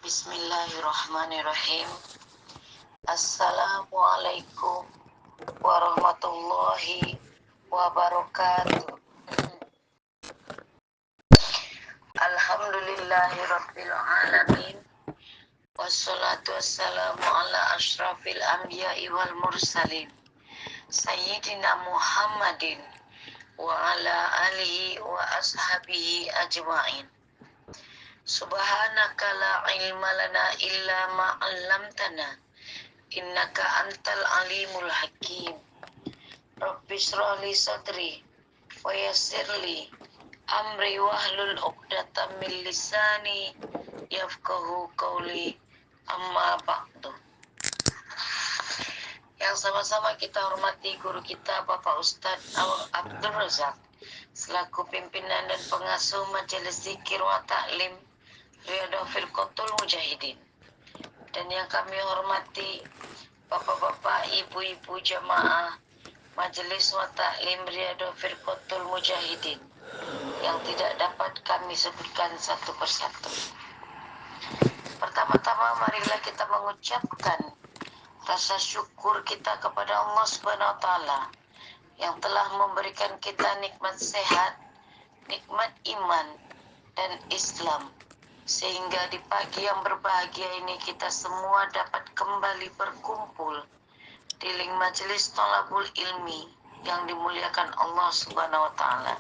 Bismillahirrahmanirrahim. Assalamualaikum warahmatullahi wabarakatuh. Alhamdulillahirabbil alamin. Wassalatu wassalamu ala asyrafil anbiya'i wal mursalin. Sayyidina Muhammadin wa ala alihi wa ashabihi ajma'in. Subhanaka la ilma lana illa ma 'allamtana innaka antal alimul hakim. Rabbi shrah li sadri wa yassir li amri wahlul 'uqdatam min lisani yafqahu qawli, amma ba'du. Yang sama-sama kita hormati guru kita Bapak Ustadz Abdul Razak selaku pimpinan dan pengasuh Majelis Zikir wa Ta'lim Riyadhah Firqatul Mujahidin, dan yang kami hormati bapak-bapak, ibu-ibu jamaah Majelis wa Ta'lim Riyadhah Firqatul Mujahidin yang tidak dapat kami sebutkan satu persatu. Pertama-tama marilah kita mengucapkan rasa syukur kita kepada Allah Subhanahu wa Ta'ala yang telah memberikan kita nikmat sehat, nikmat iman dan Islam, sehingga di pagi yang berbahagia ini kita semua dapat kembali berkumpul di majelis thalabul ilmi yang dimuliakan Allah Subhanahu wa Ta'ala.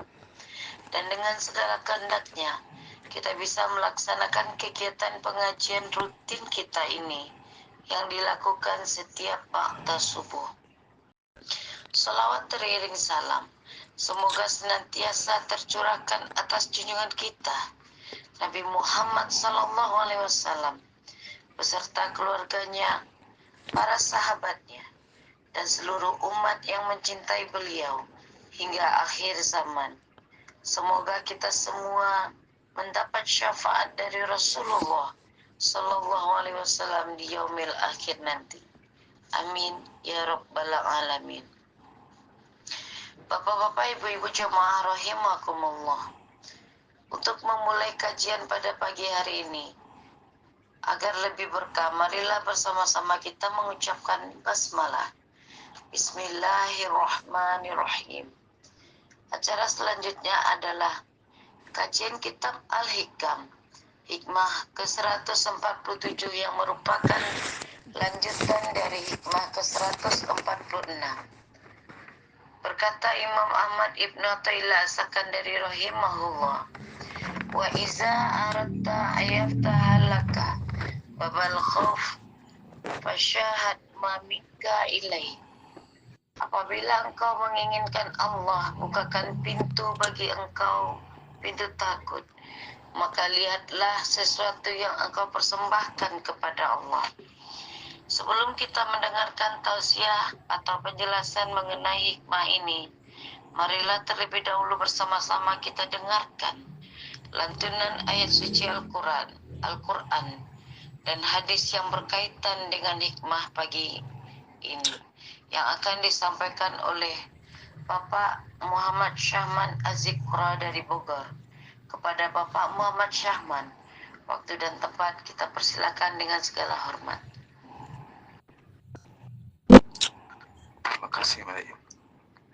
Dan dengan segala kehendaknya kita bisa melaksanakan kegiatan pengajian rutin kita ini yang dilakukan setiap ba'da subuh. Salawat teriring salam semoga senantiasa tercurahkan atas junjungan kita Nabi Muhammad SAW beserta keluarganya, para sahabatnya, dan seluruh umat yang mencintai beliau hingga akhir zaman. Semoga kita semua mendapat syafaat dari Rasulullah SAW di yaumil akhir nanti. Amin ya rabbal alamin. Bapak-bapak, ibu-ibu jemaah rahimakumullah. Untuk memulai kajian pada pagi hari ini, agar lebih berkah, marilah bersama-sama kita mengucapkan basmalah. Bismillahirrahmanirrahim. Acara selanjutnya adalah kajian kitab Al-Hikam, hikmah ke-147 yang merupakan lanjutan dari hikmah ke-146. Berkata Imam Ahmad Ibn Athaillah As-Sakandari rahimahullah, wa iza aradta ayaftahalaka babal khauf fasyahad ma minka ilaih. Apabila engkau menginginkan Allah bukakan pintu bagi engkau, pintu takut, maka lihatlah sesuatu yang engkau persembahkan kepada Allah. Sebelum kita mendengarkan tausiah atau penjelasan mengenai hikmah ini, marilah terlebih dahulu bersama-sama kita dengarkan lantunan ayat suci Al-Quran dan hadis yang berkaitan dengan hikmah pagi ini yang akan disampaikan oleh Bapak Muhammad Syahman Azikra dari Bogor. Kepada Bapak Muhammad Syahman, waktu dan tempat kita persilakan dengan segala hormat. Terima kasih, Mbak.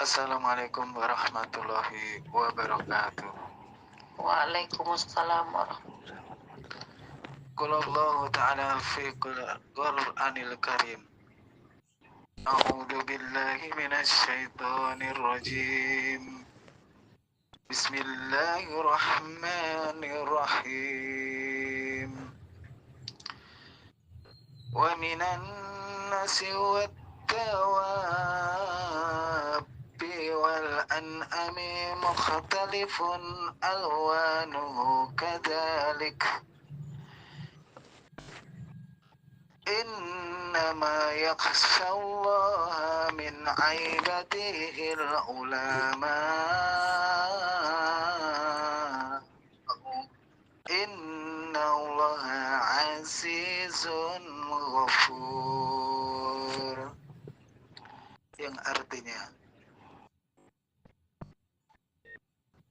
Assalamualaikum warahmatullahi wabarakatuh. Waalaikumsalam warahmatullahi wabarakatuh. Qala Allah Ta'ala fi Qur'anil Karim. A'udzu billahi minasy syaithanir rajim. Bismillahirrahmanirrahim. Wa minan nasi wat tawabbi wal an'ami mukhtalifun alwanuhu kadzalik. Innama yakhshallaha min عباده العلماء إن الله عزيز غفور, yang artinya,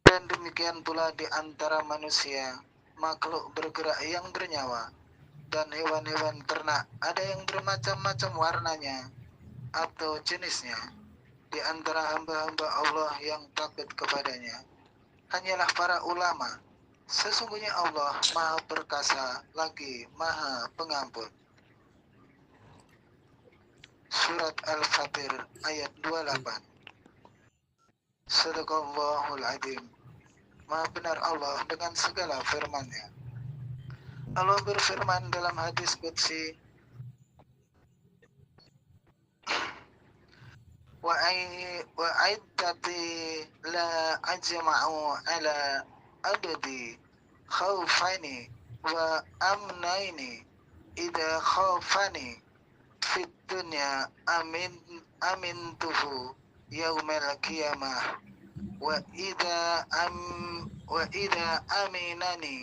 dan demikian pula di antara manusia, makhluk bergerak yang bernyawa, dan hewan-hewan ternak, ada yang bermacam-macam warnanya atau jenisnya. Di antara hamba-hamba Allah yang takut kepadanya hanyalah para ulama. Sesungguhnya Allah Maha Perkasa lagi Maha Pengampun. Surat Al-Fatir ayat 28. Sadaqallahul Adzim. Maha benar Allah dengan segala firman-Nya. Allah berfirman dalam hadis qudsi, وَعِدَّتِي لَا أَجْمَعُ عَلَى عَدَدِ خَوْفَيْنِ وَأَمْنَيْنِ إِذَا خَافَنِي فِي الدُّنْيَا أَمِنْتُهُ يَوْمَ الْقِيَامَةِ وَإِذَا أَمِنَنِي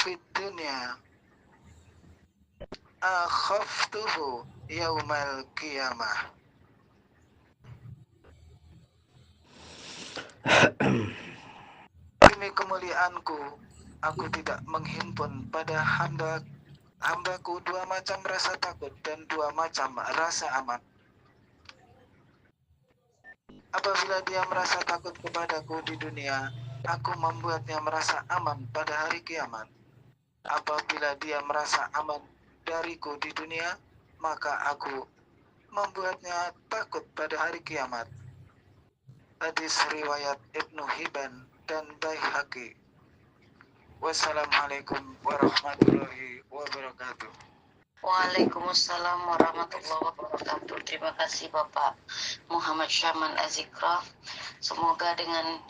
فِي الدُّنْيَا أَخَفْتُهُ يَوْمَ الْقِيَامَةِ. Demi kemuliaanku, aku tidak menghimpun pada hambaku dua macam rasa takut dan dua macam rasa aman. Apabila dia merasa takut kepadaku di dunia, aku membuatnya merasa aman pada hari kiamat. Apabila dia merasa aman dariku di dunia, maka aku membuatnya takut pada hari kiamat. Hadis riwayat Ibnu Hibban dan Baihaqi. Wassalamualaikum warahmatullahi wabarakatuh. Waalaikumsalam warahmatullahi wabarakatuh. Terima kasih Bapak Muhammad Syaman Azikra. Semoga dengan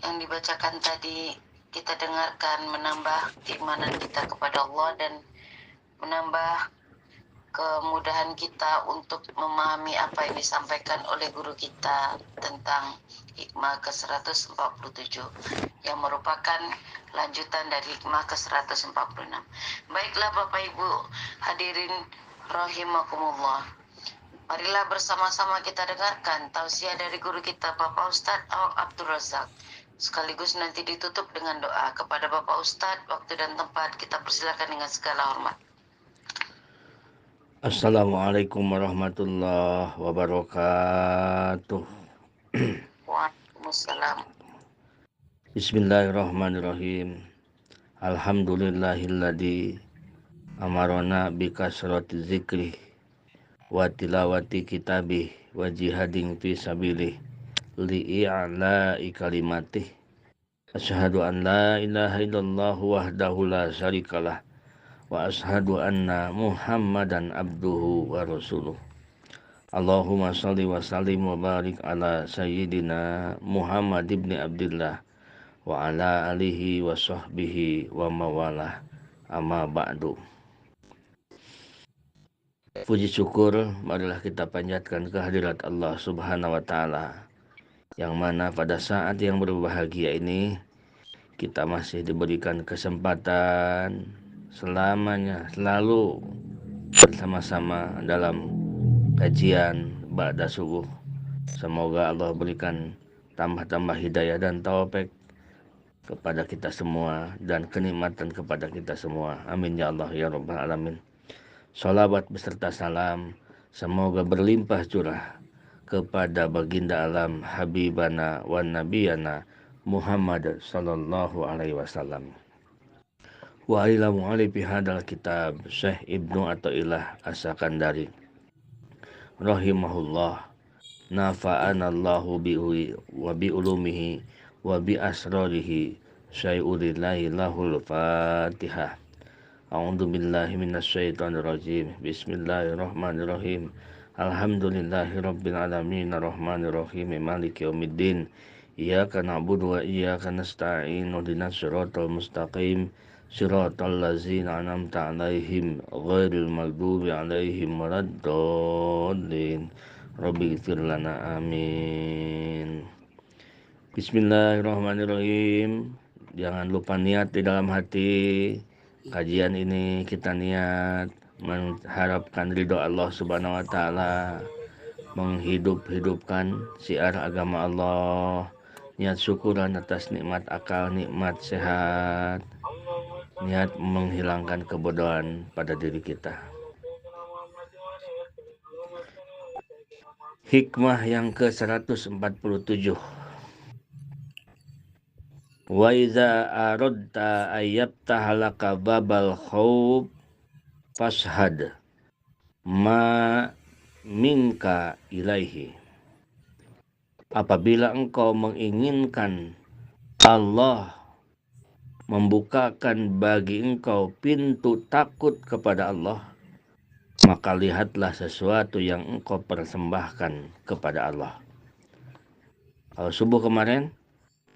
yang dibacakan tadi kita dengarkan menambah keimanan kita kepada Allah dan menambah kemudahan kita untuk memahami apa yang disampaikan oleh guru kita tentang hikmah ke-147 yang merupakan lanjutan dari hikmah ke-146. Baiklah Bapak Ibu hadirin rahimakumullah, marilah bersama-sama kita dengarkan tausiah dari guru kita Bapak Ustadz Abdul Razak, sekaligus nanti ditutup dengan doa. Kepada Bapak Ustadz, waktu dan tempat kita persilakan dengan segala hormat. Assalamualaikum warahmatullahi wabarakatuh. Waalaikumsalam. Bismillahirrahmanirrahim. Alhamdulillahilladzi amarona bikasrati zikri wa tilawati kitabih wa jihadin fi sabilih li'i'la'i kalimatih. Asyhadu an la ilaha illallah wahdahu la syarikalah wa ashadu anna Muhammadan abduhu wa rasuluh. Allahumma salli wa sallim wa barik ala sayyidina Muhammad ibn Abdillah wa ala alihi wa sahbihi wa mawalah, amma ba'du. Puji syukur marilah kita panjatkan kehadirat Allah subhanahu wa ta'ala, yang mana pada saat yang berbahagia ini kita masih diberikan kesempatan selamanya selalu bersama-sama dalam kajian ba'da subuh. Semoga Allah berikan tambah-tambah hidayah dan taufik kepada kita semua dan kenikmatan kepada kita semua. Amin ya Allah ya rabbal alamin. Salawat beserta salam semoga berlimpah curah kepada baginda alam habibana wa nabiyana Muhammad sallallahu alaihi wasallam. Wa ila mu'alifi hadal kitab Syekh Ibnu Athaillah As-Sakandari rahimahullah, nafa'anallahu bihi wa bi ulumihi wa bi asrarihi syai'ulillahi lahul fatihah. A'udzu billahi minasyaitonir rajim. Bismillahirrahmanirrahim. Alhamdulillahi rabbil alamin arrahmanir rahim maliki yaumiddin. Iyyaka na'budu wa iyyaka nasta'in ihdinas siratal mustaqim siratal ladzina an'amta 'alaihim ghairil maghdubi 'alaihim waladdallin. Rabbi ighfir lana amin. Bismillahirrahmanirrahim. Jangan lupa niat di dalam hati. Kajian ini kita niat mengharapkan ridho Allah Subhanahu wa taala, menghidup-hidupkan syiar agama Allah, niat syukuran atas nikmat akal, nikmat sehat, niat menghilangkan kebodohan pada diri kita. Hikmah yang ke-147. Wa iza aradta ayyabtaha laka babal khawf fashhad ma minka ilaihi. Apabila engkau menginginkan Allah membukakan bagi engkau pintu takut kepada Allah, maka lihatlah sesuatu yang engkau persembahkan kepada Allah. Kalau subuh kemarin,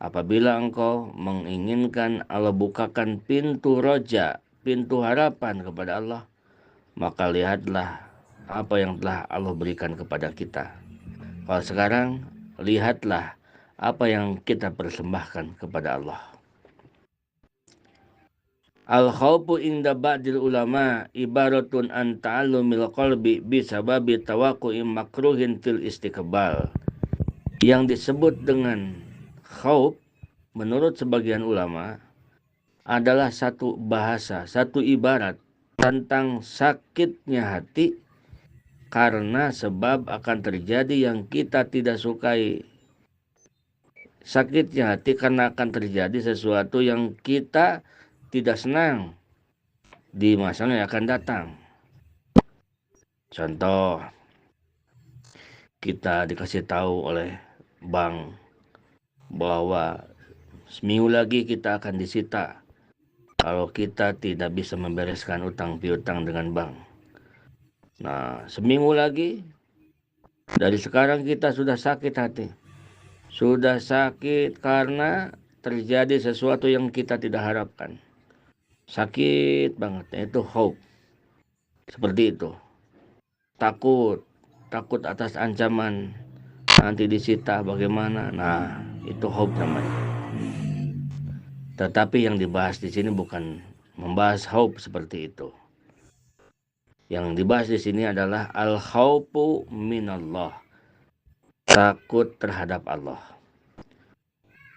apabila engkau menginginkan Allah bukakan pintu roja, pintu harapan kepada Allah, maka lihatlah apa yang telah Allah berikan kepada kita. Kalau sekarang, lihatlah apa yang kita persembahkan kepada Allah. Al-khawfu inda ba'dil ulama ibaratun an ta'allumil qalbi bisababi tawaqqu'in makruhin fil istiqbal. Yang disebut dengan khauf menurut sebagian ulama adalah satu bahasa, satu ibarat tentang sakitnya hati karena sebab akan terjadi yang kita tidak sukai. Sakitnya hati karena akan terjadi sesuatu yang kita tidak senang di masa yang akan datang. Contoh, kita dikasih tahu oleh bank bahwa seminggu lagi kita akan disita kalau kita tidak bisa membereskan utang piutang dengan bank. Nah, seminggu lagi dari sekarang kita sudah sakit hati. Sudah sakit karena terjadi sesuatu yang kita tidak harapkan. Sakit banget, itu hope. Seperti itu. Takut atas ancaman nanti disita bagaimana. Nah, itu hope namanya. Tetapi yang dibahas di sini bukan membahas hope seperti itu. Yang dibahas di sini adalah al-khaufu minallah. Takut terhadap Allah.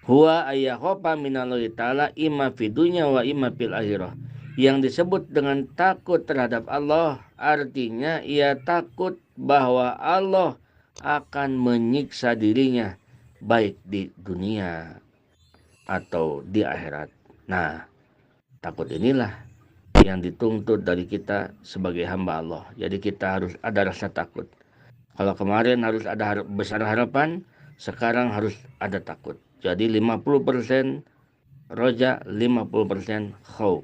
Huwa ayyakhofa minallahi ta'ala imma fid dunya wa imma fil akhirah. Yang disebut dengan takut terhadap Allah artinya ia takut bahwa Allah akan menyiksa dirinya baik di dunia atau di akhirat. Nah, takut inilah yang dituntut dari kita sebagai hamba Allah. Jadi kita harus ada rasa takut. Kalau kemarin harus ada besar harapan, sekarang harus ada takut. Jadi 50% roja, 50% khauf.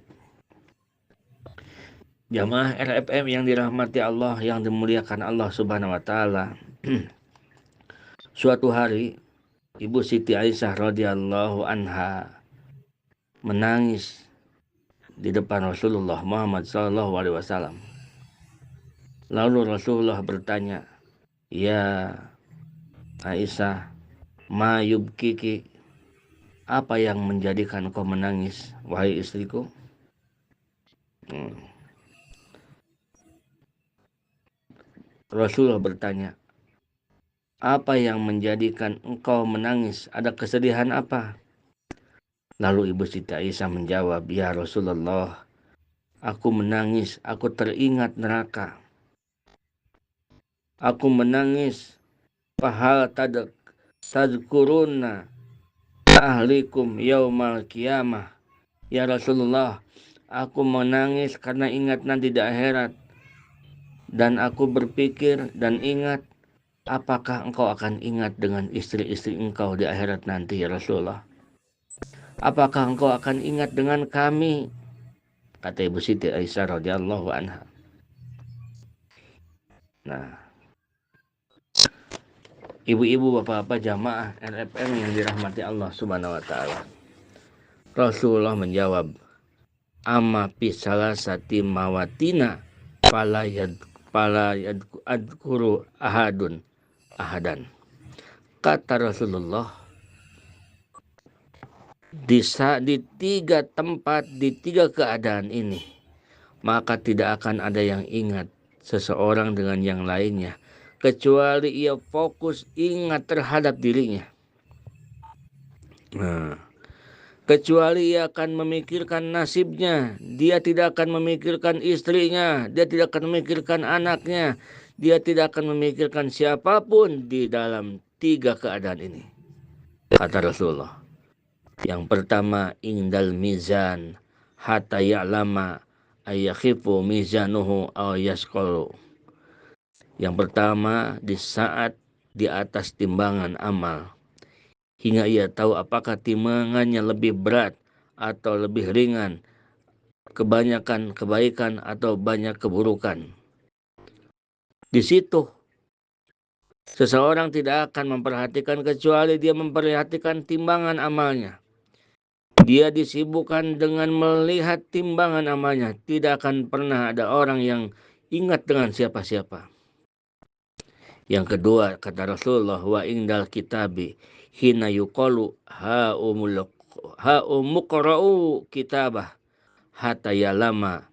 Jamaah RFM yang dirahmati Allah, yang dimuliakan Allah Subhanahu wa taala. Suatu hari Ibu Siti Aisyah radhiyallahu anha menangis di depan Rasulullah Muhammad sallallahu alaihi wasallam. Lalu Rasulullah bertanya, "Ya Aisyah, ma yubkiki, apa yang menjadikan kau menangis, wahai istriku?" Rasulullah bertanya, "Apa yang menjadikan engkau menangis? Ada kesedihan apa?" Lalu Ibu Siti Aisyah menjawab, "Ya Rasulullah, aku menangis, aku teringat neraka. Aku menangis, fahal tadkuruna ahlikum yaumal qiyamah. Ya Rasulullah, aku menangis karena ingat nanti di akhirat. Dan aku berpikir dan ingat, apakah engkau akan ingat dengan istri-istri engkau di akhirat nanti ya Rasulullah? Apakah engkau akan ingat dengan kami?" Kata Ibu Siti Aisyah radhiyallahu anha. Nah, ibu-ibu, bapak-bapak jamaah RFM yang dirahmati Allah Subhanahu wa taala. Rasulullah menjawab, "Amma fi salasati mawatina fala adkuru ahadun ahadan. Kata Rasulullah, di 3 tempat, di 3 keadaan ini, maka tidak akan ada yang ingat seseorang dengan yang lainnya, kecuali ia fokus ingat terhadap dirinya. Nah, kecuali ia akan memikirkan nasibnya, dia tidak akan memikirkan istrinya, dia tidak akan memikirkan anaknya, dia tidak akan memikirkan siapapun di dalam 3 keadaan ini. Kata Rasulullah, yang pertama, indal mizan hatta ya'lama ayakhifu mizanuhu aw yasqalu. Yang pertama, di saat di atas timbangan amal, hingga ia tahu apakah timbangannya lebih berat atau lebih ringan, kebanyakan kebaikan atau banyak keburukan. Di situ seseorang tidak akan memperhatikan kecuali dia memperhatikan timbangan amalnya. Dia disibukkan dengan melihat timbangan amalnya. Tidak akan pernah ada orang yang ingat dengan siapa-siapa. Yang kedua, kata Rasulullah, wa indal kitabi hina yuqalu ha'umuqra'u kitabah hatta yalama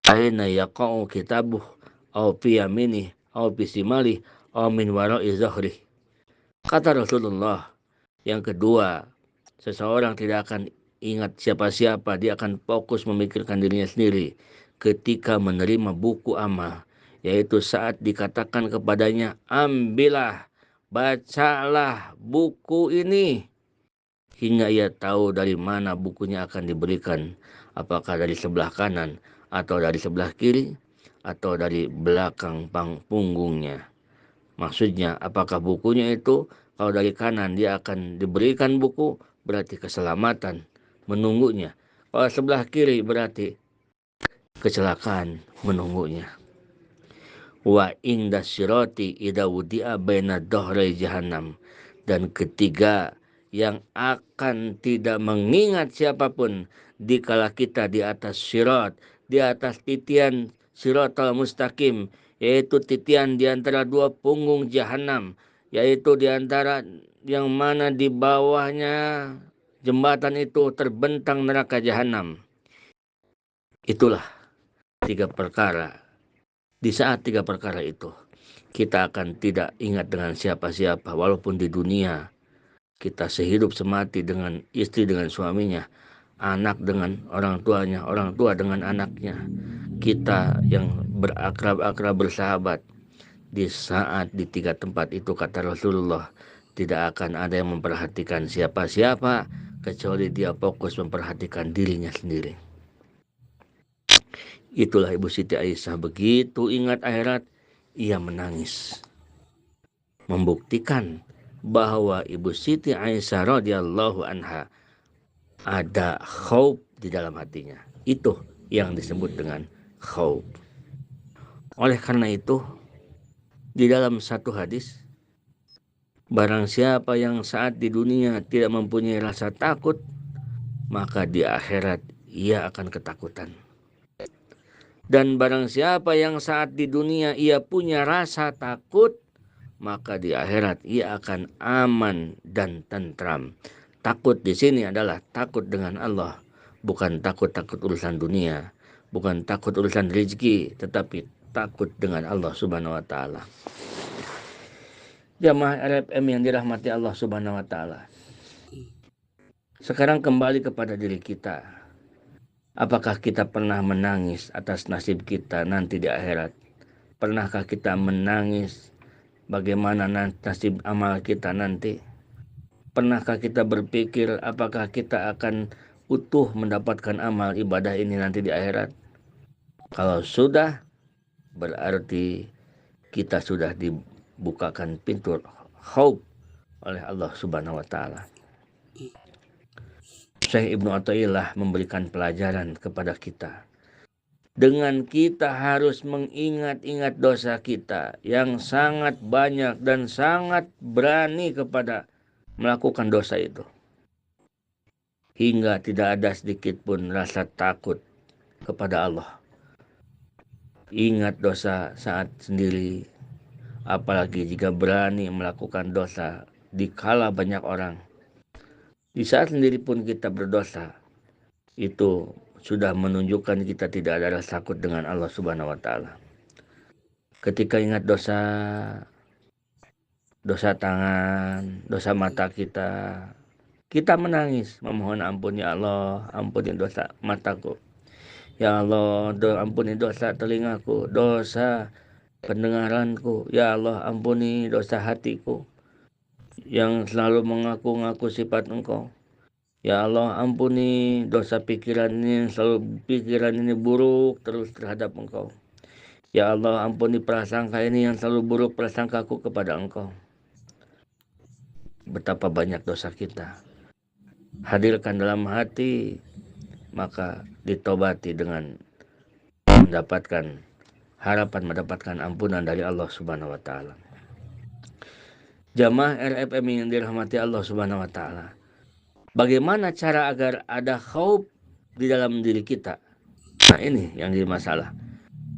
aina yaqa'u kitabuh au fi yaminih au fi simalih au min wara'i zahrih. Kata Rasulullah, yang kedua, seseorang tidak akan ingat siapa-siapa, dia akan fokus memikirkan dirinya sendiri ketika menerima buku amal, yaitu saat dikatakan kepadanya, ambillah, bacalah buku ini, hingga ia tahu dari mana bukunya akan diberikan, apakah dari sebelah kanan atau dari sebelah kiri atau dari belakang punggungnya. Maksudnya, apakah bukunya itu kalau dari kanan dia akan diberikan buku, berarti keselamatan menunggunya. Kalau sebelah kiri berarti kecelakaan menunggunya. Wa inda sirati idza wudi'a baina dhahrai jahannam. Dan ketiga, yang akan tidak mengingat siapapun dikala kita di atas sirat, di atas titian siratal mustaqim, yaitu titian di antara 2 punggung jahanam, yaitu di antara yang mana di bawahnya jembatan itu terbentang neraka jahanam. Itulah 3 perkara. Di saat 3 perkara itu, kita akan tidak ingat dengan siapa-siapa, walaupun di dunia kita sehidup semati dengan istri dengan suaminya, anak dengan orang tuanya, orang tua dengan anaknya, kita yang berakrab-akrab bersahabat. Di saat di 3 tempat itu, kata Rasulullah, tidak akan ada yang memperhatikan siapa-siapa kecuali dia fokus memperhatikan dirinya sendiri. Itulah Ibu Siti Aisyah, begitu ingat akhirat ia menangis, membuktikan bahwa Ibu Siti Aisyah radhiyallahu anha ada khauf di dalam hatinya. Itu yang disebut dengan khauf. Oleh karena itu, di dalam satu hadis, barang siapa yang saat di dunia tidak mempunyai rasa takut, maka di akhirat ia akan ketakutan. Dan barang siapa yang saat di dunia ia punya rasa takut, maka di akhirat ia akan aman dan tentram. Takut di sini adalah takut dengan Allah, bukan takut urusan dunia, bukan takut urusan rezeki, tetapi takut dengan Allah Subhanahu wa taala. Jamaah RFM yang dirahmati Allah Subhanahu wa taala. Sekarang kembali kepada diri kita. Apakah kita pernah menangis atas nasib kita nanti di akhirat? Pernahkah kita menangis bagaimana nasib amal kita nanti? Pernahkah kita berpikir apakah kita akan utuh mendapatkan amal ibadah ini nanti di akhirat? Kalau sudah, berarti kita sudah dibukakan pintu khauf oleh Allah Subhanahu wa taala. Syekh Ibnu Athaillah memberikan pelajaran kepada kita. Dengan kita harus mengingat-ingat dosa kita yang sangat banyak dan sangat berani kepada melakukan dosa itu. Hingga tidak ada sedikit pun rasa takut kepada Allah. Ingat dosa saat sendiri, apalagi jika berani melakukan dosa di kala banyak orang. Di saat sendiri pun kita berdosa, itu sudah menunjukkan kita tidak ada rasa takut dengan Allah Subhanahu wa taala. Ketika ingat dosa tangan, dosa mata kita menangis memohon ampun, ya Allah, ampuni dosa mataku. Ya Allah, ampuni dosa telingaku, dosa pendengaranku. Ya Allah, ampuni dosa hatiku yang selalu mengaku-ngaku sifat Engkau. Ya Allah, ampuni dosa pikiran ini, selalu pikiran ini buruk terus terhadap Engkau. Ya Allah, ampuni prasangka ini yang selalu buruk prasangkaku kepada Engkau. Betapa banyak dosa kita. Hadirkan dalam hati, maka ditobati dengan mendapatkan harapan mendapatkan ampunan dari Allah Subhanahu wa taala. Jamaah RFM yang dirahmati Allah Subhanahu wa taala. Bagaimana cara agar ada khauf di dalam diri kita? Nah, ini yang jadi masalah.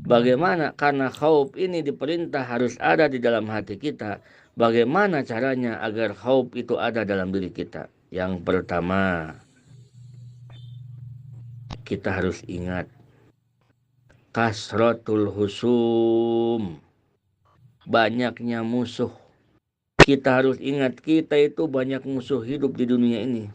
Bagaimana, karena khauf ini diperintah harus ada di dalam hati kita. Bagaimana caranya agar khauf itu ada dalam diri kita? Yang pertama, kita harus ingat kasratul husum, banyaknya musuh. Kita harus ingat kita itu banyak musuh hidup di dunia ini.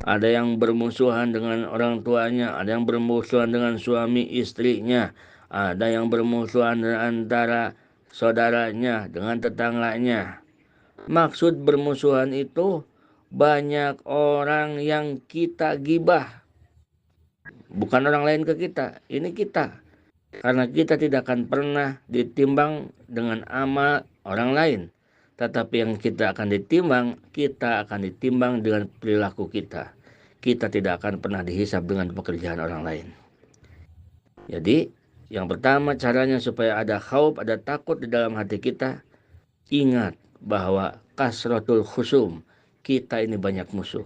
Ada yang bermusuhan dengan orang tuanya, ada yang bermusuhan dengan suami istrinya, ada yang bermusuhan antara saudaranya dengan tetangganya. Maksud bermusuhan itu banyak orang yang kita gibah. Bukan orang lain ke kita, ini kita. Karena kita tidak akan pernah ditimbang dengan amal orang lain. Tetapi yang kita akan ditimbang dengan perilaku kita. Kita tidak akan pernah dihisab dengan pekerjaan orang lain. Jadi, yang pertama caranya supaya ada khauf, ada takut di dalam hati kita, ingat bahwa kasratul khusum, kita ini banyak musuh.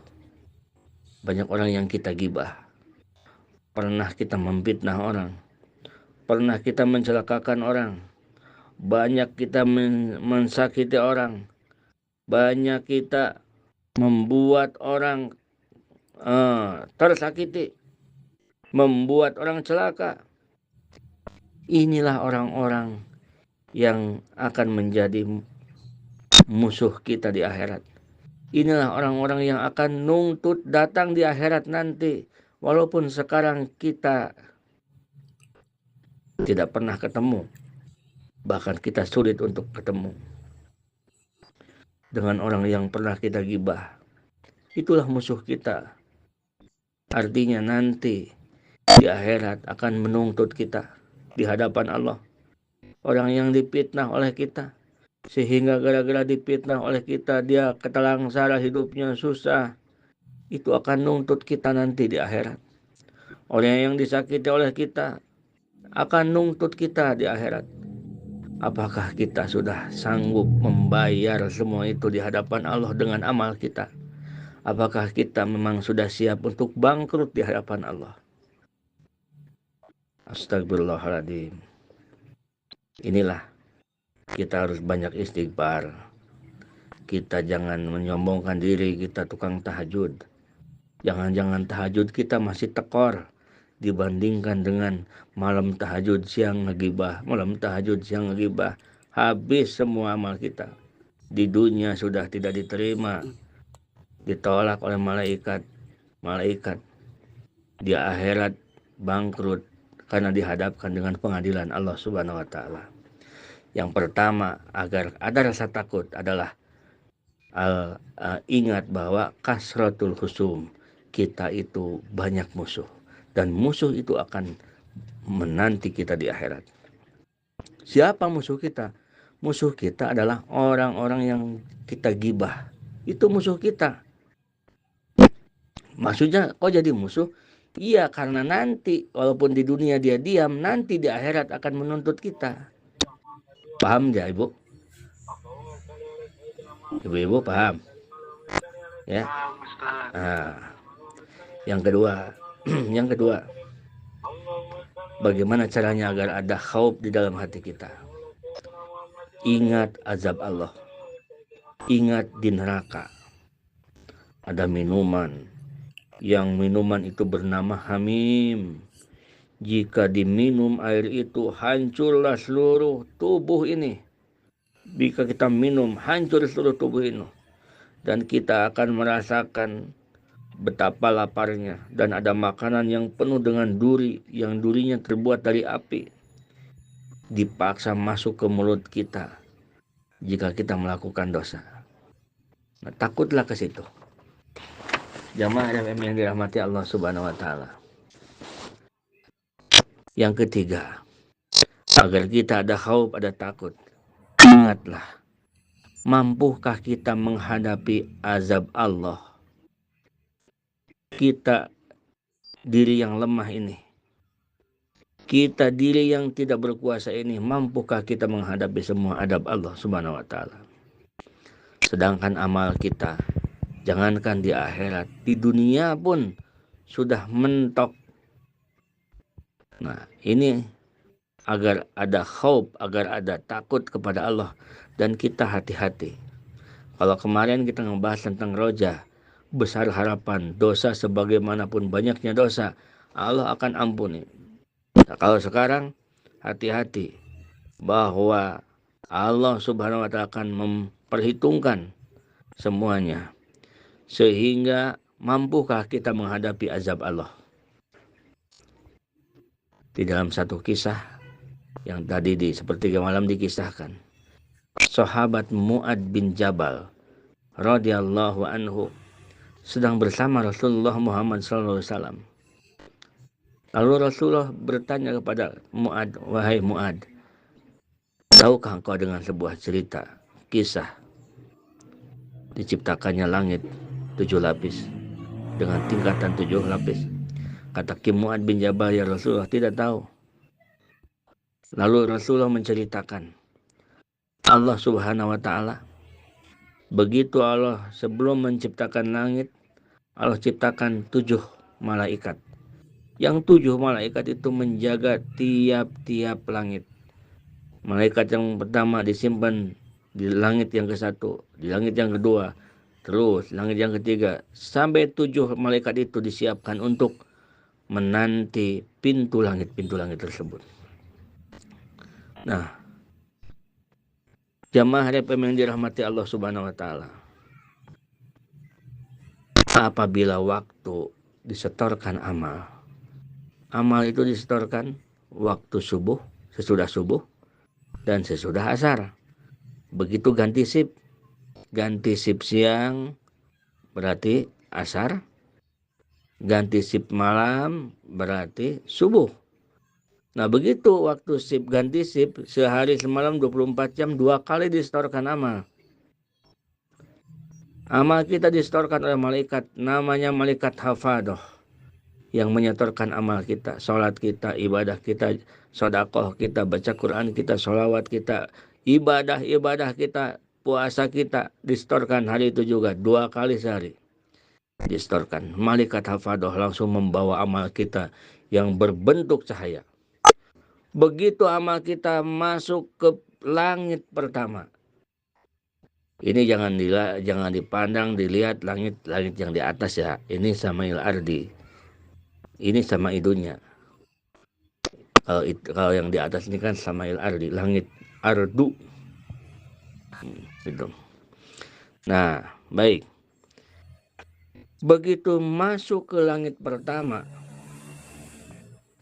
Banyak orang yang kita gibah. Pernah kita memfitnah orang. Pernah kita mencelakakan orang. Banyak kita mensakiti orang. Banyak kita membuat orang tersakiti. Membuat orang celaka. Inilah orang-orang yang akan menjadi musuh kita di akhirat. Inilah orang-orang yang akan nuntut datang di akhirat nanti. Walaupun sekarang kita tidak pernah ketemu. Bahkan kita sulit untuk ketemu dengan orang yang pernah kita gibah. Itulah musuh kita. Artinya nanti di akhirat akan menuntut kita di hadapan Allah. Orang yang dipitnah oleh kita, sehingga gara-gara dipitnah oleh kita dia ketelangsara hidupnya susah, itu akan nuntut kita nanti di akhirat. Orang yang disakiti oleh kita akan nuntut kita di akhirat. Apakah kita sudah sanggup membayar semua itu di hadapan Allah dengan amal kita? Apakah kita memang sudah siap untuk bangkrut di hadapan Allah? Astagfirullahaladzim. Inilah, kita harus banyak istighfar. Kita jangan menyombongkan diri kita tukang tahajud. Jangan-jangan tahajud kita masih tekor dibandingkan dengan malam tahajud siang ngegibah, malam tahajud siang ngegibah. Habis semua amal kita. Di dunia sudah tidak diterima, ditolak oleh malaikat. Di akhirat bangkrut karena dihadapkan dengan pengadilan Allah Subhanahu wa taala. Yang pertama, agar ada rasa takut adalah ingat bahwa kasratul husum, kita itu banyak musuh. Dan musuh itu akan menanti kita di akhirat. Siapa musuh kita? Musuh kita adalah orang-orang yang kita gibah. Itu musuh kita. Maksudnya kok jadi musuh? Iya, karena nanti walaupun di dunia dia diam, nanti di akhirat akan menuntut kita. Paham ya Ibu? Ibu-ibu paham? Ya. Nah, yang kedua, bagaimana caranya agar ada khauf di dalam hati kita? ingat azab Allah, ingat di neraka ada minuman, yang minuman itu bernama hamim. Jika diminum air itu, hancurlah seluruh tubuh ini. Jika kita minum, hancur seluruh tubuh ini. Dan kita akan merasakan betapa laparnya. Dan ada makanan yang penuh dengan duri, yang durinya terbuat dari api, dipaksa masuk ke mulut kita jika kita melakukan dosa. Nah, takutlah ke situ. Jamaah RFM yang dirahmati Allah Subhanahu wa taala. Yang ketiga, agar kita ada khauf, ada takut, ingatlah, mampukah kita menghadapi azab Allah? Kita diri yang lemah ini, kita diri yang tidak berkuasa ini, mampukah kita menghadapi semua adab Allah Subhanahu wa taala? Sedangkan amal kita, jangankan di akhirat, di dunia pun sudah mentok. Nah, ini agar ada khauf, agar ada takut kepada Allah, dan kita hati-hati. Kalau kemarin kita ngebahas tentang roja, besar harapan, dosa sebagaimanapun banyaknya dosa, Allah akan ampuni. Nah, kalau sekarang hati-hati bahwa Allah Subhanahu wa taala akan memperhitungkan semuanya, sehingga mampukah kita menghadapi azab Allah. Di dalam satu kisah yang tadi di sepertiga malam dikisahkan, sahabat Mu'ad bin Jabal radhiyallahu anhu sedang bersama Rasulullah Muhammad SAW. Lalu Rasulullah bertanya kepada Mu'ad, wahai Mu'ad, tahukah engkau dengan sebuah cerita, kisah diciptakannya langit 7 lapis dengan tingkatan 7 lapis? Kata Mu'ad bin Jabal, ya Rasulullah, tidak tahu. Lalu Rasulullah menceritakan, Allah Subhanahu wa taala, begitu Allah sebelum menciptakan langit, Allah ciptakan 7 malaikat. Yang 7 malaikat itu menjaga tiap-tiap langit. Malaikat yang pertama disimpan di langit yang ke-1, di langit yang kedua, terus langit yang ketiga, sampai 7 malaikat itu disiapkan untuk menanti pintu langit tersebut. Nah, jamaah RFM yang dirahmati Allah Subhanahu wa taala, apabila waktu disetorkan amal itu disetorkan waktu subuh, sesudah subuh, dan sesudah asar. Begitu ganti sip siang berarti asar, ganti sip malam berarti subuh. Nah, begitu waktu sip ganti sip, sehari semalam 24 jam 2 kali disetorkan amal. Amal kita disetorkan oleh malaikat, namanya malaikat hafadoh, yang menyetorkan amal kita, sholat kita, ibadah kita, sedekah kita, baca Quran kita, sholawat kita, ibadah kita, puasa kita, disetorkan hari itu juga 2 kali sehari. Disetorkan. Malaikat hafadoh langsung membawa amal kita yang berbentuk cahaya. Begitu amal kita masuk ke langit pertama, ini jangan dipandang, dilihat langit yang di atas ya. Ini samail ardi. Ini sama idunya. Kalau yang di atas ini kan samail ardi, langit ardu. Gitu. Nah, baik. Begitu masuk ke langit pertama,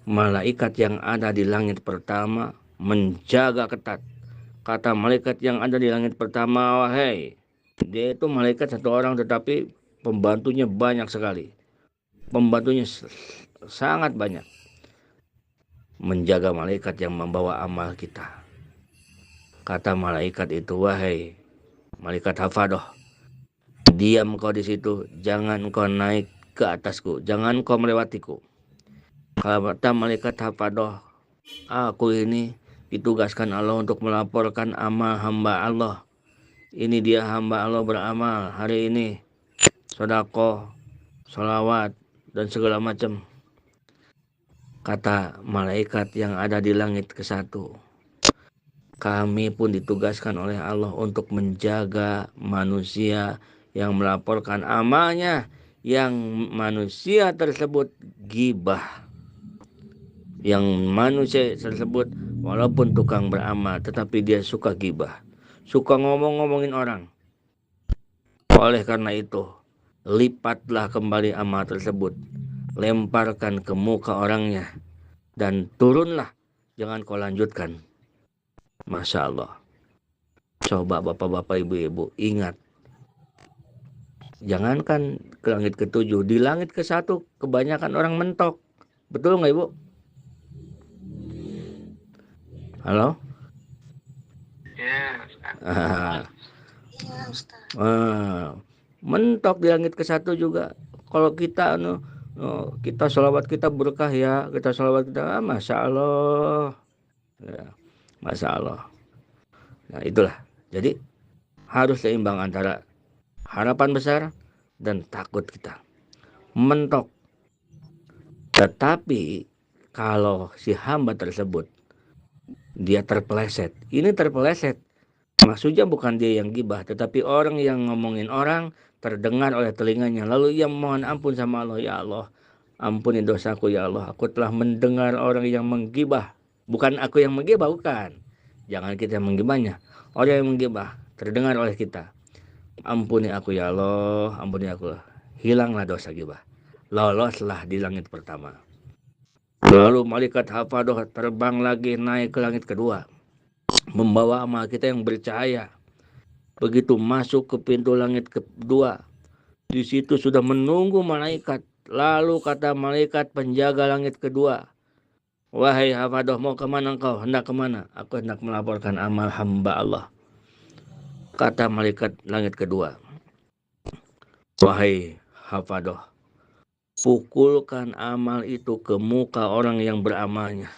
malaikat yang ada di langit pertama menjaga ketat. Kata malaikat yang ada di langit pertama, wahai, dia itu malaikat satu orang tetapi pembantunya banyak sekali. Pembantunya sangat banyak. Menjaga malaikat yang membawa amal kita. Kata malaikat itu, wahai malaikat hafadoh, diam kau di situ, jangan kau naik ke atasku, jangan kau melewatiku. Kata malaikat hafadoh, aku ini ditugaskan Allah untuk melaporkan amal hamba Allah. Ini dia hamba Allah beramal hari ini, sedekah, sholawat, dan segala macam. Kata malaikat yang ada di langit ke-1, kami pun ditugaskan oleh Allah untuk menjaga manusia yang melaporkan amalnya, yang manusia tersebut gibah, yang manusia tersebut walaupun tukang beramal tetapi dia suka gibah, suka ngomong-ngomongin orang. Oleh karena itu, lipatlah kembali amal tersebut, lemparkan ke muka orangnya, dan turunlah, jangan kau lanjutkan. Masya Allah. Coba bapak-bapak, ibu-ibu, ingat. Jangankan ke langit ke-7, di langit ke-1 kebanyakan orang mentok. Betul nggak, Ibu? Halo? Ya, Ustaz. Iya, Ustaz. Mentok di langit ke-1 juga. Kalau kita kita sholawat kita berkah ya, kita sholawat kita Masya Allah ya, Masya Allah. Nah itulah, jadi harus seimbang antara harapan besar dan takut kita mentok. Tetapi kalau si hamba tersebut dia terpeleset, ini terpeleset, maksudnya bukan dia yang gibah, tetapi orang yang ngomongin orang terdengar oleh telinganya, lalu ia mohon ampun sama Allah, ya Allah ampuni dosaku ya Allah, aku telah mendengar orang yang menggibah. Bukan aku yang menggibah, bukan, jangan kita yang menggibahnya, orang yang menggibah terdengar oleh kita. Ampuni aku ya Allah, ampuni aku, hilanglah dosa gibah, loloslah di langit pertama. Lalu malaikat hafadoh terbang lagi naik ke langit kedua, membawa amal kita yang bercahaya. Begitu masuk ke pintu langit kedua, di situ sudah menunggu malaikat. Lalu kata malaikat penjaga langit kedua, wahai hafadoh, mau kemana engkau? Hendak kemana? Aku hendak melaporkan amal hamba Allah. Kata malaikat langit kedua, wahai hafadoh, pukulkan amal itu ke muka orang yang beramalnya.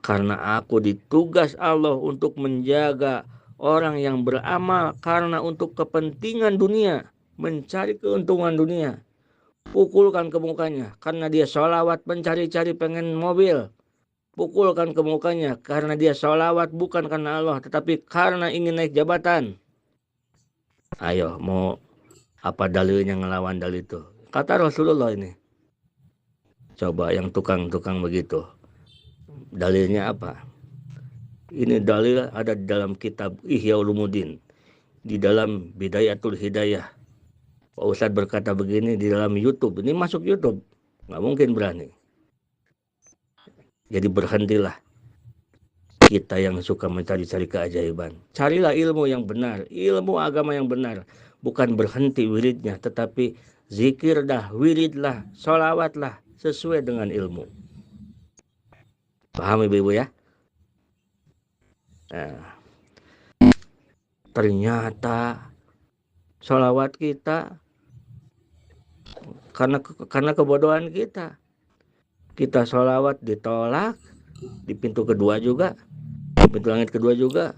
Karena aku ditugas Allah untuk menjaga orang yang beramal karena untuk kepentingan dunia, mencari keuntungan dunia. Pukulkan ke mukanya karena dia sholawat mencari-cari pengen mobil. Pukulkan ke mukanya karena dia sholawat bukan karena Allah tetapi karena ingin naik jabatan. Ayo, mau apa dalilnya ngelawan dalil itu? Kata Rasulullah ini. Coba yang tukang-tukang begitu, dalilnya apa? Ini dalil ada di dalam kitab Ihya Ulumuddin, di dalam Bidayatul Hidayah. Pak Ustadz berkata begini di dalam YouTube. Ini masuk YouTube, nggak mungkin berani. Jadi berhentilah kita yang suka mencari-cari keajaiban. Carilah ilmu yang benar, ilmu agama yang benar. Bukan berhenti wiridnya, tetapi zikir dah, wiridlah, sholawatlah sesuai dengan ilmu. Paham ibu-ibu ya? Nah, ternyata sholawat kita karena kebodohan kita sholawat ditolak di pintu kedua juga, di pintu langit kedua juga.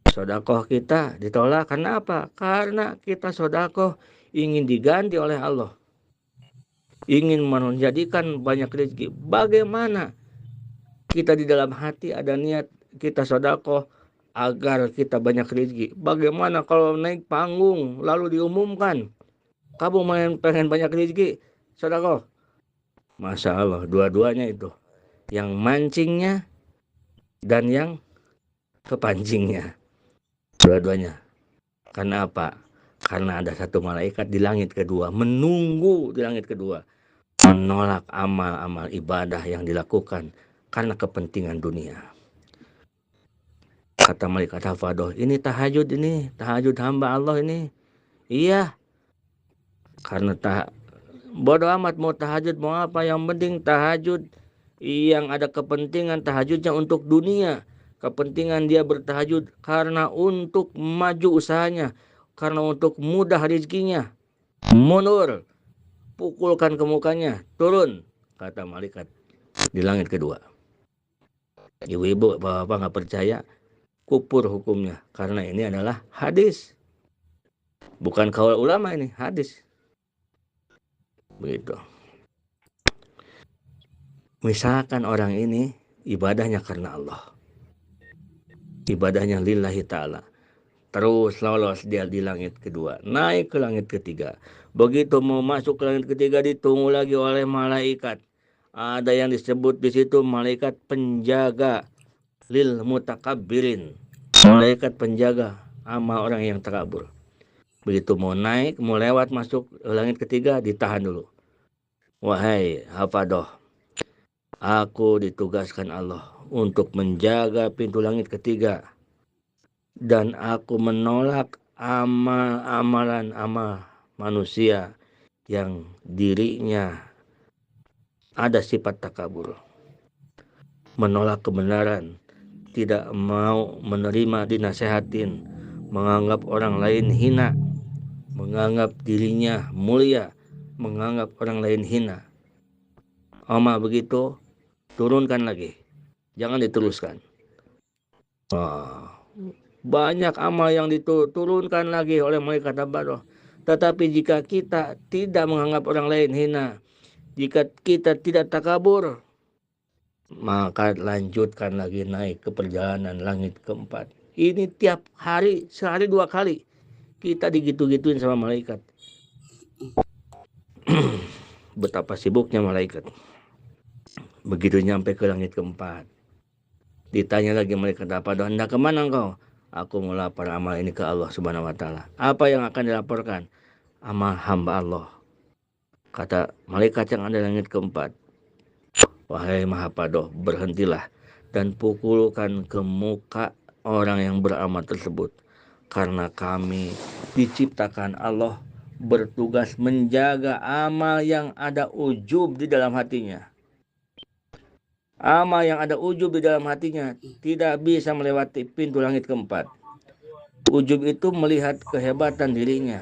Sodakoh kita ditolak karena apa? Karena kita sodakoh ingin diganti oleh Allah, ingin menjadikan banyak rezeki. Bagaimana kita di dalam hati ada niat kita sodakoh agar kita banyak rezeki? Bagaimana kalau naik panggung lalu diumumkan kamu pengen banyak rezeki, sodakoh? Masya Allah, dua-duanya itu, yang mancingnya dan yang kepancingnya, dua-duanya. Karena apa? Karena ada satu malaikat di langit kedua, menunggu di langit kedua, menolak amal-amal ibadah yang dilakukan karena kepentingan dunia. Kata malaikat hafadoh, ini tahajud hamba Allah ini. Iya, karena bodoh amat mau tahajud mau apa, yang penting tahajud. Yang ada kepentingan tahajudnya untuk dunia, kepentingan dia bertahajud karena untuk maju usahanya, karena untuk mudah rezekinya. Mundur, pukulkan ke mukanya, turun, kata malaikat di langit kedua. Ibu-ibu, bapak-bapak nggak percaya, kupur hukumnya, karena ini adalah hadis, bukan kaul ulama, ini hadis. Begitu. Misalkan orang ini ibadahnya karena Allah, ibadahnya lillahi ta'ala. Terus lolos dia di langit kedua, naik ke langit ketiga. Begitu mau masuk ke langit ketiga ditunggu lagi oleh malaikat. Ada yang disebut di situ malaikat penjaga lil mutakabbirin. Malaikat penjaga amal orang yang takabur. Begitu mau naik, mau lewat masuk ke langit ketiga, ditahan dulu. Wahai hafadoh, aku ditugaskan Allah untuk menjaga pintu langit ketiga. Dan aku menolak amal manusia yang dirinya ada sifat takabur, menolak kebenaran, tidak mau menerima dinasehatin, menganggap orang lain hina, menganggap dirinya mulia, menganggap orang lain hina. Amal begitu, turunkan lagi, jangan diteruskan. Banyak amal yang diturunkan lagi oleh malaikat Abadoh. Tetapi jika kita tidak menganggap orang lain hina, jika kita tidak takabur, maka lanjutkan lagi naik ke perjalanan langit keempat. Ini tiap hari, sehari 2 kali kita digitu-gituin sama malaikat. Betapa sibuknya malaikat. Begitu nyampe ke langit keempat, ditanya lagi malaikat Abadoh, hendak kemana engkau? Aku mau lapor amal ini ke Allah Subhanahu wa Ta'ala. Apa yang akan dilaporkan? Amal hamba Allah. Kata malaikat yang ada di langit keempat, wahai Mahapadoh, berhentilah dan pukulkan ke muka orang yang beramal tersebut. Karena kami diciptakan Allah bertugas menjaga amal yang ada ujub di dalam hatinya. Amal yang ada ujub di dalam hatinya tidak bisa melewati pintu langit keempat. Ujub itu melihat kehebatan dirinya,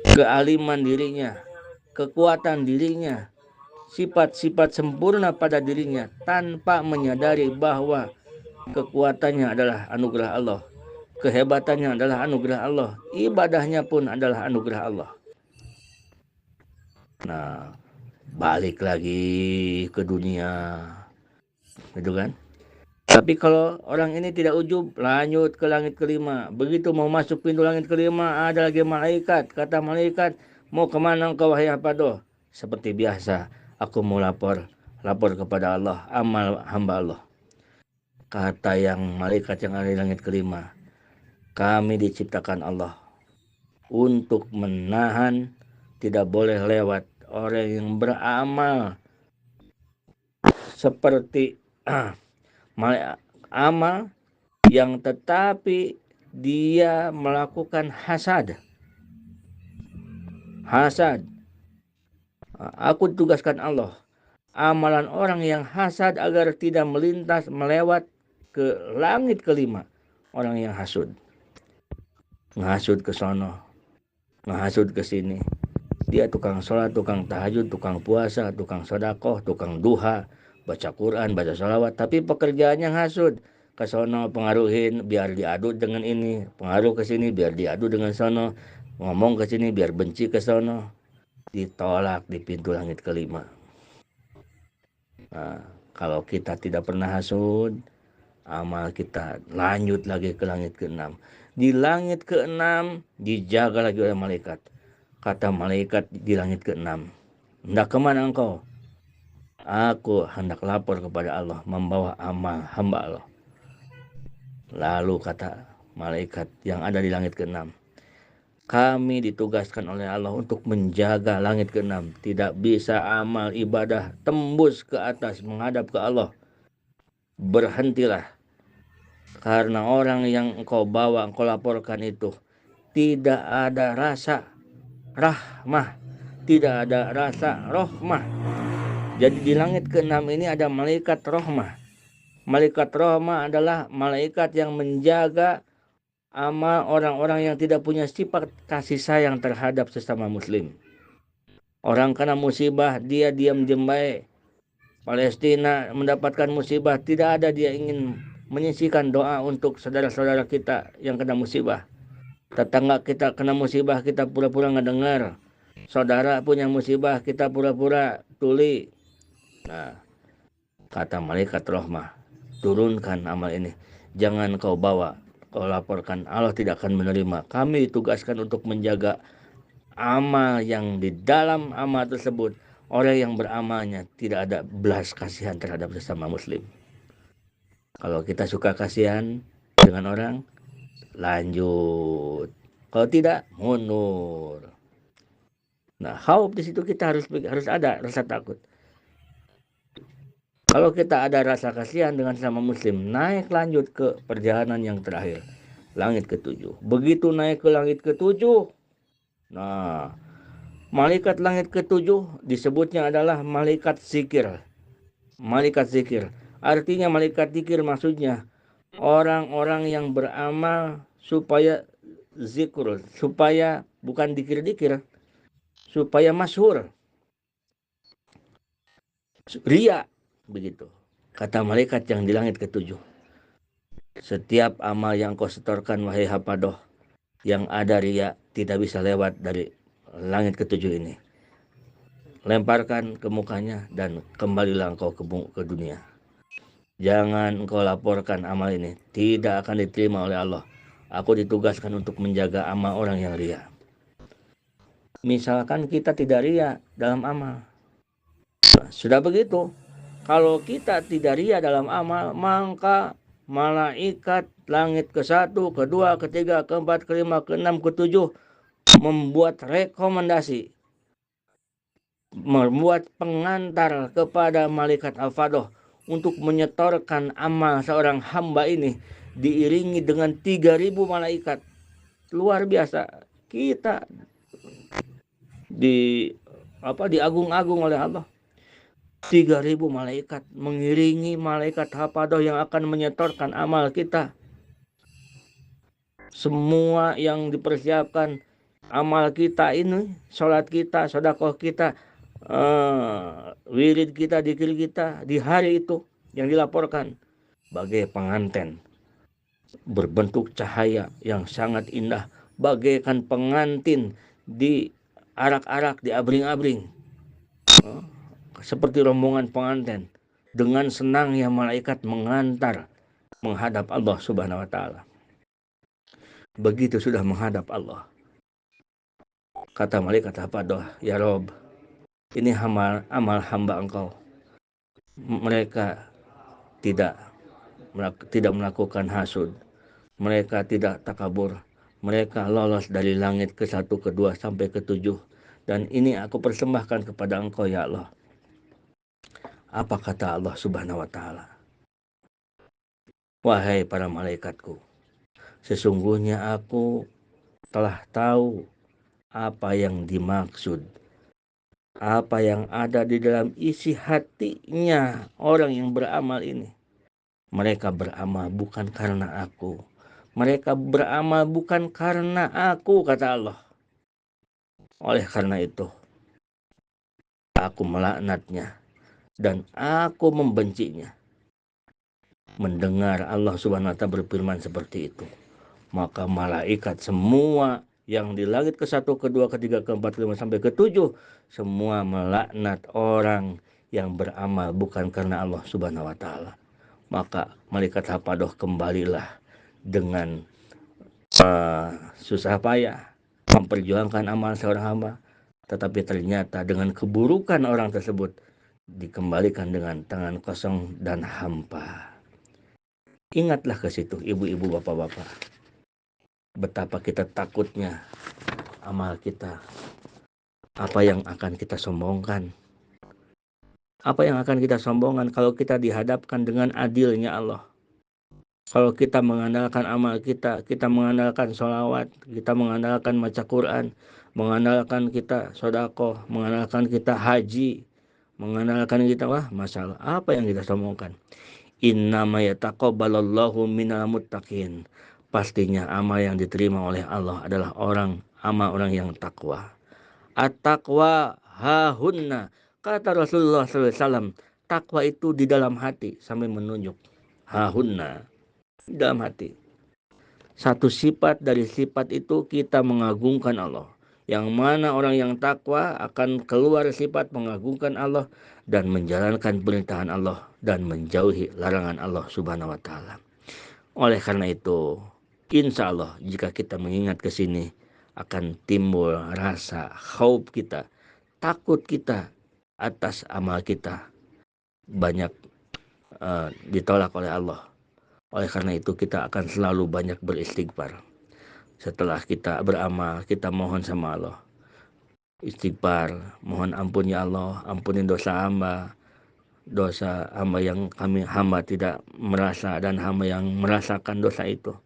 kealiman dirinya, kekuatan dirinya, sifat-sifat sempurna pada dirinya tanpa menyadari bahwa kekuatannya adalah anugerah Allah, kehebatannya adalah anugerah Allah, ibadahnya pun adalah anugerah Allah. Nah, balik lagi ke dunia, gitu kan? Tapi kalau orang ini tidak ujub, lanjut ke langit kelima. Begitu mau masuk pintu langit kelima, ada lagi malaikat. Kata malaikat, mau kemana engkau wahai Hafadoh? Seperti biasa, aku mau lapor kepada Allah, amal hamba Allah. Kata yang malaikat yang ada di langit kelima, kami diciptakan Allah untuk menahan, tidak boleh lewat orang yang beramal seperti amal yang tetapi dia melakukan hasad. Aku ditugaskan Allah, amalan orang yang hasad agar tidak melintas melewat ke langit kelima. Orang yang hasud, ngehasud ke sono, ngehasud ke sini. Dia tukang sholat, tukang tahajud, tukang puasa, tukang sodakoh, tukang duha, baca Quran, baca sholawat, tapi pekerjaannya hasud. Ke sono pengaruhin biar diadu dengan ini, pengaruh ke sini biar diadu dengan sono, ngomong ke sini biar benci ke sono. Ditolak di pintu langit kelima. Nah, kalau kita tidak pernah hasud, amal kita lanjut lagi ke langit keenam. Di langit keenam dijaga lagi oleh malaikat. Kata malaikat di langit keenam, hendak kemana engkau? Aku hendak lapor kepada Allah, membawa amal hamba Allah. Lalu kata malaikat yang ada di langit keenam, kami ditugaskan oleh Allah untuk menjaga langit keenam. Tidak bisa amal ibadah tembus ke atas menghadap ke Allah. Berhentilah. Karena orang yang engkau bawa, engkau laporkan itu tidak ada rasa rahmah, tidak ada rasa rohmah. Jadi di langit keenam ini ada malaikat rohmah. Malaikat rohmah adalah malaikat yang menjaga amal orang-orang yang tidak punya sifat kasih sayang terhadap sesama muslim. Orang kena musibah, dia diam-diam baik. Palestina mendapatkan musibah, tidak ada dia ingin menyisikan doa untuk saudara-saudara kita yang kena musibah. Tetangga kita kena musibah, kita pura-pura nggak dengar. Saudara punya musibah, kita pura-pura tuli. Nah, kata malaikat rahmah, turunkan amal ini. jangan kau bawa, kau laporkan. Allah tidak akan menerima. Kami ditugaskan untuk menjaga amal yang di dalam amal tersebut. Orang yang beramalnya tidak ada belas kasihan terhadap sesama muslim. Kalau kita suka kasihan dengan orang, lanjut. Kalau tidak, mundur. Nah, khauf di situ kita harus ada rasa takut. Kalau kita ada rasa kasihan dengan sama muslim, naik lanjut ke perjalanan yang terakhir, langit ke-7. Begitu naik ke langit ke-7, nah, malaikat langit ke-7 disebutnya adalah malaikat zikir. Malaikat zikir. Artinya malaikat zikir maksudnya orang-orang yang beramal supaya zikrul, supaya bukan dikir-dikir, supaya masyhur. Ria, begitu. Kata malaikat yang di langit ke-7. Setiap amal yang kau setorkan, wahai Hapadoh, yang ada ria, tidak bisa lewat dari langit ke-7 ini. Lemparkan ke mukanya dan kembalilah engkau ke dunia. Jangan engkau laporkan amal ini, tidak akan diterima oleh Allah. Aku ditugaskan untuk menjaga amal orang yang ria. Misalkan kita tidak ria dalam amal, sudah begitu, kalau kita tidak ria dalam amal, maka malaikat langit ke-1, ke-2, ke-3, ke-4, ke-5, ke-6, ke-7 membuat rekomendasi, membuat pengantar kepada malaikat Al-Fadoh untuk menyetorkan amal seorang hamba ini, diiringi dengan 3.000 malaikat. Luar biasa. Kita diagung-agung oleh Allah. 3.000 malaikat mengiringi malaikat Hafadoh yang akan menyetorkan amal kita. Semua yang dipersiapkan amal kita ini, sholat kita, sedekah kita, wirid kita, dzikir kita di hari itu yang dilaporkan bagai pengantin, berbentuk cahaya yang sangat indah, bagaikan pengantin di arak-arak, di abring-abring, seperti rombongan pengantin. Dengan senangnya malaikat mengantar menghadap Allah Subhanahu wa Ta'ala. Begitu sudah menghadap Allah, kata malaikat Hafadoh, ya Rob, ini amal hamba engkau. Mereka tidak melakukan hasud, mereka tidak takabur, mereka lolos dari langit ke-1, ke-2, sampai ke-7, dan ini aku persembahkan kepada engkau ya Allah. Apa kata Allah Subhanahu wa Ta'ala? Wahai para malaikatku, sesungguhnya aku telah tahu apa yang dimaksud, apa yang ada di dalam isi hatinya orang yang beramal ini. Mereka beramal bukan karena aku. Mereka beramal bukan karena aku, kata Allah. Oleh karena itu, aku melaknatnya dan aku membencinya. Mendengar Allah Subhanahu wa Ta'ala berfirman seperti itu, maka malaikat semua yang di langit ke-1, ke-2, ke-3, ke-4, ke-5, sampai ke-7 semua melaknat orang yang beramal bukan karena Allah Subhanahu wa Ta'ala. Maka malaikat Hafadoh kembalilah dengan susah payah memperjuangkan amal seorang hamba, tetapi ternyata dengan keburukan orang tersebut dikembalikan dengan tangan kosong dan hampa. Ingatlah ke situ, ibu-ibu, bapak-bapak, betapa kita takutnya amal kita. Apa yang akan kita sombongkan? Apa yang akan kita sombongkan kalau kita dihadapkan dengan adilnya Allah? Kalau kita mengandalkan amal kita, kita mengandalkan sholawat, kita mengandalkan baca Quran, mengandalkan kita sedekah, mengandalkan kita haji, mengandalkan kita, wah masalah apa yang kita sombongkan? Innama yataqabbalallahu minal muttaqin. Pastinya amal yang diterima oleh Allah adalah amal orang yang takwa. At-taqwa hahunna. Kata Rasulullah SAW, takwa itu di dalam hati, sambil menunjuk hahunna, di dalam hati. Satu sifat dari sifat itu kita mengagungkan Allah. Yang mana orang yang takwa akan keluar sifat mengagungkan Allah dan menjalankan perintahan Allah dan menjauhi larangan Allah Subhanahu wa Ta'ala. Oleh karena itu, insya Allah jika kita mengingat ke sini akan timbul rasa khauf kita, takut kita atas amal kita banyak ditolak oleh Allah. Oleh karena itu kita akan selalu banyak beristighfar. Setelah kita beramal, kita mohon sama Allah. Istighfar, mohon ampun ya Allah, ampunin dosa hamba yang hamba tidak merasa dan hamba yang merasakan dosa itu.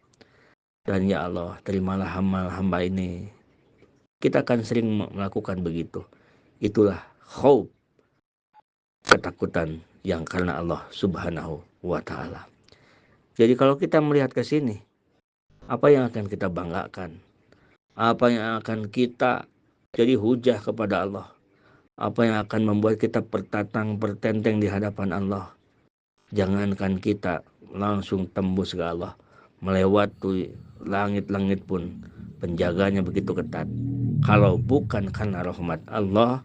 Dan ya Allah, terimalah amal hamba ini. Kita akan sering melakukan begitu. Itulah khauf, ketakutan yang karena Allah Subhanahu wa Ta'ala. Jadi kalau kita melihat ke sini, apa yang akan kita banggakan? Apa yang akan kita jadi hujah kepada Allah? Apa yang akan membuat kita bertenteng di hadapan Allah? Jangankan kita langsung tembus ke Allah, melewati langit-langit pun penjaganya begitu ketat. Kalau bukan karena rahmat Allah,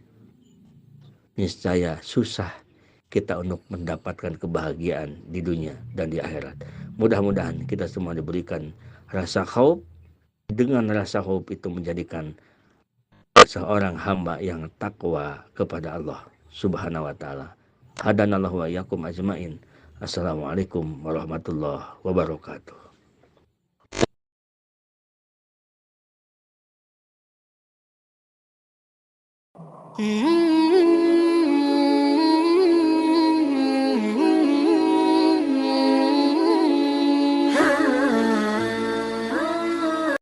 niscaya susah kita untuk mendapatkan kebahagiaan di dunia dan di akhirat. Mudah-mudahan kita semua diberikan rasa khauf. Dengan rasa khauf itu menjadikan seorang hamba yang takwa kepada Allah Subhanahu wa Ta'ala. Hadanallahu wa iyyakum ajmain. Assalamualaikum warahmatullahi wabarakatuh.